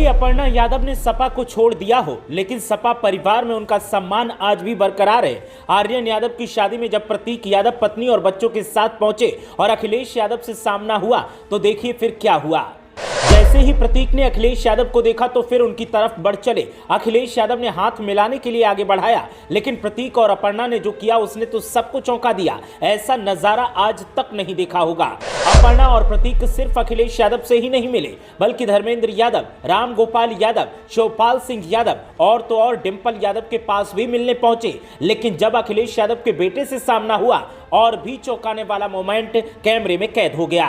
भले अपर्णा यादव ने सपा को छोड़ दिया हो, लेकिन सपा परिवार में उनका सम्मान आज भी बरकरार है। आर्यन यादव की शादी में जब प्रतीक यादव पत्नी और बच्चों के साथ पहुंचे और अखिलेश यादव से सामना हुआ तो देखिए फिर क्या हुआ। जैसे ही प्रतीक ने अखिलेश यादव को देखा तो फिर उनकी तरफ बढ़ चले। अखिलेश यादव ने हाथ मिलाने के लिए आगे बढ़ाया, लेकिन प्रतीक और अपर्णा ने जो किया उसने तो सबको चौंका दिया। ऐसा नजारा आज तक नहीं देखा होगा। अपर्णा और प्रतीक सिर्फ अखिलेश यादव से ही नहीं मिले, बल्कि धर्मेंद्र यादव, राम गोपाल यादव, शिवपाल सिंह यादव और तो और डिंपल यादव के पास भी मिलने पहुंचे। लेकिन जब अखिलेश यादव के बेटे से सामना हुआ और भी चौंकाने वाला मोमेंट कैमरे में कैद हो गया।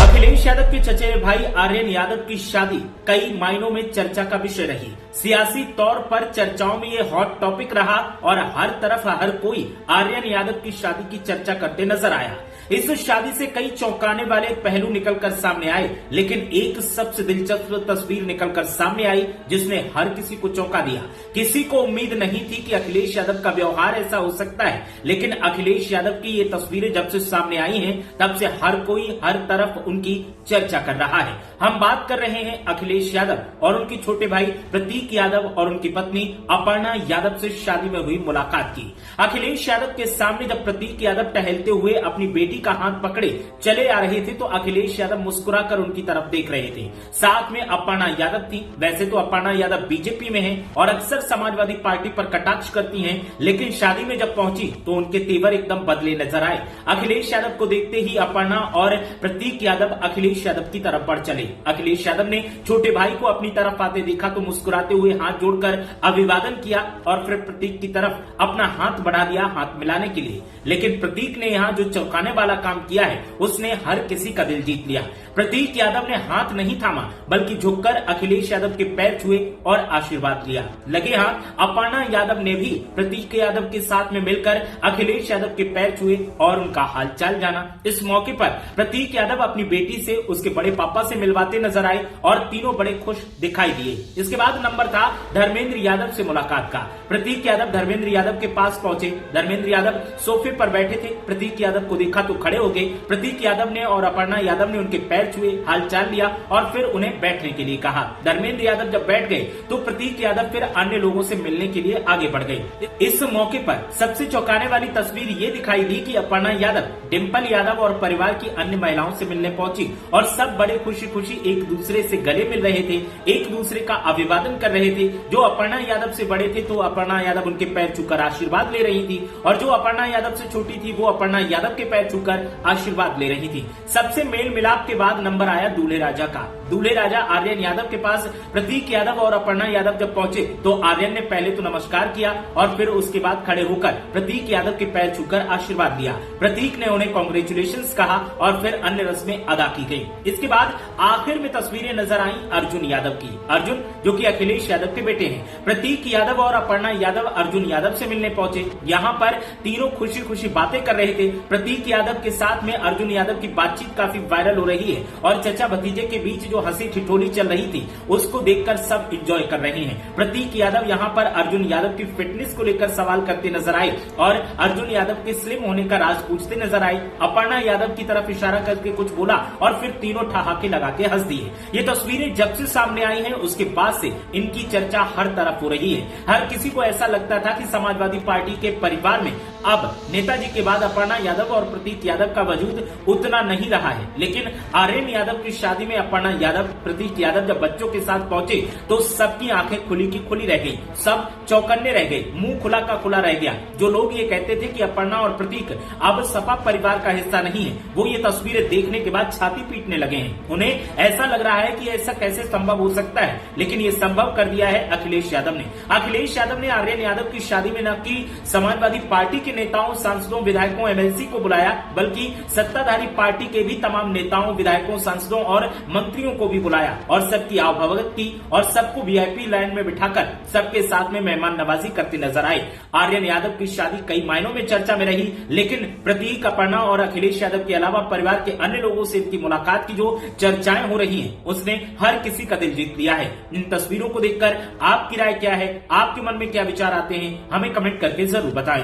अखिलेश यादव के चचेरे भाई आर्यन यादव की शादी कई मायनों में चर्चा का विषय रही। सियासी तौर पर चर्चाओं में ये हॉट टॉपिक रहा और हर तरफ हर कोई आर्यन यादव की शादी की चर्चा करते नजर आया। इस शादी से कई चौंकाने वाले पहलू निकलकर सामने आए, लेकिन एक सबसे दिलचस्प तस्वीर निकलकर सामने आई जिसने हर किसी को चौंका दिया। किसी को उम्मीद नहीं थी कि अखिलेश यादव का व्यवहार ऐसा हो सकता है, लेकिन अखिलेश यादव की ये तस्वीरें जब से सामने आई हैं, तब से हर कोई हर तरफ उनकी चर्चा कर रहा है। हम बात कर रहे हैं अखिलेश यादव और उनके छोटे भाई प्रतीक यादव और उनकी पत्नी अपर्णा यादव से शादी में हुई मुलाकात की। अखिलेश यादव के सामने जब प्रतीक यादव टहलते हुए अपनी बेटी का हाथ पकड़े चले आ रहे थे तो अखिलेश यादव मुस्कुराकर उनकी तरफ देख रहे थे। साथ में अपर्णा यादव थी। वैसे तो अपर्णा यादव बीजेपी में है और अक्सर समाजवादी पार्टी पर कटाक्ष करती हैं, लेकिन शादी में जब पहुंची तो उनके तेवर एकदम बदले नजर आए। अखिलेश यादव को देखते ही अपर्णा और प्रतीक यादव अखिलेश यादव की तरफ बढ़ चले। अखिलेश यादव ने छोटे भाई को अपनी तरफ आते देखा तो मुस्कुराते हुए हाथ जोड़कर अभिवादन किया और फिर प्रतीक की तरफ अपना हाथ बढ़ा दिया हाथ मिलाने के लिए। लेकिन प्रतीक ने यहाँ जो चौंकाने वाला काम किया है उसने हर किसी का दिल जीत लिया। प्रतीक यादव ने हाथ नहीं थामा, बल्कि झुककर अखिलेश यादव के पैर छुए और आशीर्वाद लिया। लगे हाथ अपर्णा यादव ने भी प्रतीक यादव के साथ में मिलकर अखिलेश यादव के पैर छुए और उनका हालचाल जाना। इस मौके पर प्रतीक यादव अपनी बेटी से उसके बड़े पापा से मिलवाते नजर आए और तीनों बड़े खुश दिखाई दिए। इसके बाद नंबर था धर्मेंद्र यादव से मुलाकात का। प्रतीक यादव धर्मेंद्र यादव के पास पहुंचे। धर्मेंद्र यादव सोफे पर बैठे थे। प्रतीक यादव को देखा तो खड़े हो गए। प्रतीक यादव ने और अपर्णा यादव ने उनके पैर छुए, हालचाल लिया और फिर उन्हें बैठने के लिए कहा। धर्मेंद्र यादव जब बैठ गए तो प्रतीक यादव फिर अन्य लोगों से मिलने के लिए आगे बढ़ गए। इस मौके पर सबसे चौंकाने वाली तस्वीर ये दिखाई दी कि अपर्णा यादव डिंपल यादव और परिवार की अन्य महिलाओं से मिलने पहुंची और सब बड़े खुशी खुशी एक दूसरे से गले मिल रहे थे, एक दूसरे का अभिवादन कर रहे थे। जो अपर्णा यादव से बड़े थे तो अपर्णा यादव उनके पैर छूकर आशीर्वाद ले रही थी और जो अपर्णा यादव से छोटी थी वो अपर्णा यादव के पैर छूकर आशीर्वाद ले रही थी। सबसे मेल मिलाप के बाद नंबर आया दूल्हे राजा का। दूल्हे राजा आर्यन यादव के पास प्रतीक यादव और अपर्णा यादव जब पहुंचे तो आर्यन ने पहले तो नमस्कार किया और फिर उसके बाद खड़े होकर प्रतीक यादव के पैर छूकर आशीर्वाद लिया। प्रतीक ने उन्हें कांग्रेचुलेशंस कहा और फिर अन्य रस्में अदा की गई। इसके बाद आखिर में तस्वीरें नजर आई अर्जुन यादव की। अर्जुन जो कि अखिलेश यादव के बेटे हैं। प्रतीक यादव और अपर्णा यादव अर्जुन यादव से मिलने पहुंचे। यहाँ पर तीनों खुशी खुशी बातें कर रहे थे। प्रतीक यादव के साथ में अर्जुन यादव की बातचीत काफी वायरल हो रही है और चचा भतीजे के बीच जो हंसी ठिठोली चल रही थी उसको देखकर सब एंजॉय कर रहे हैं। प्रतीक यादव यहाँ पर अर्जुन यादव की फिटनेस को लेकर सवाल करते नजर आए और अर्जुन यादव के स्लिम होने का राज पूछते नजर आए। अपर्णा यादव की तरफ इशारा करके कुछ बोला और फिर तीनों ठहाके लगा के हंस दिए। ये तस्वीरें जब से सामने आई हैं उसके बाद से इनकी चर्चा हर तरफ हो रही है। हर किसी को ऐसा लगता था कि समाजवादी पार्टी के परिवार में अब नेताजी के बाद अपर्णा यादव और प्रतीक यादव का वजूद उतना नहीं रहा है, लेकिन आर्यन यादव की शादी में अपर्णा यादव प्रतीक यादव जब बच्चों के साथ पहुंचे तो सबकी आंखें खुली की खुली रह गई। सब चौकन्ने रह गए, मुंह खुला का खुला रह गया। जो लोग ये कहते थे कि अपर्णा और प्रतीक अब सपा परिवार का हिस्सा नहीं है, वो ये तस्वीरें देखने के बाद छाती पीटने लगे हैं। उन्हें ऐसा लग रहा है कि ऐसा कैसे संभव हो सकता है, लेकिन ये संभव कर दिया है अखिलेश यादव ने। अखिलेश यादव ने आर्यन यादव की शादी में न कि समाजवादी पार्टी के नेताओं, सांसदों, विधायकों, एमएलसी को बुलाया, बल्कि सत्ताधारी पार्टी के भी तमाम नेताओं, विधायकों, सांसदों और मंत्रियों को भी बुलाया और सबकी आवभगत की और सबको वीआईपी लाइन में बिठाकर सबके साथ में मेहमान नवाजी करते नजर आए। आर्यन यादव की शादी कई मायनों में चर्चा में रही, लेकिन प्रतीक, अपर्णा और अखिलेश यादव के अलावा परिवार के अन्य लोगों से इनकी मुलाकात की जो चर्चाएं हो रही हैं उसने हर किसी का दिल जीत लिया है। इन तस्वीरों को देखकर आपकी राय क्या है? आपके मन में क्या विचार आते हैं? हमें कमेंट करके जरूर बताएं।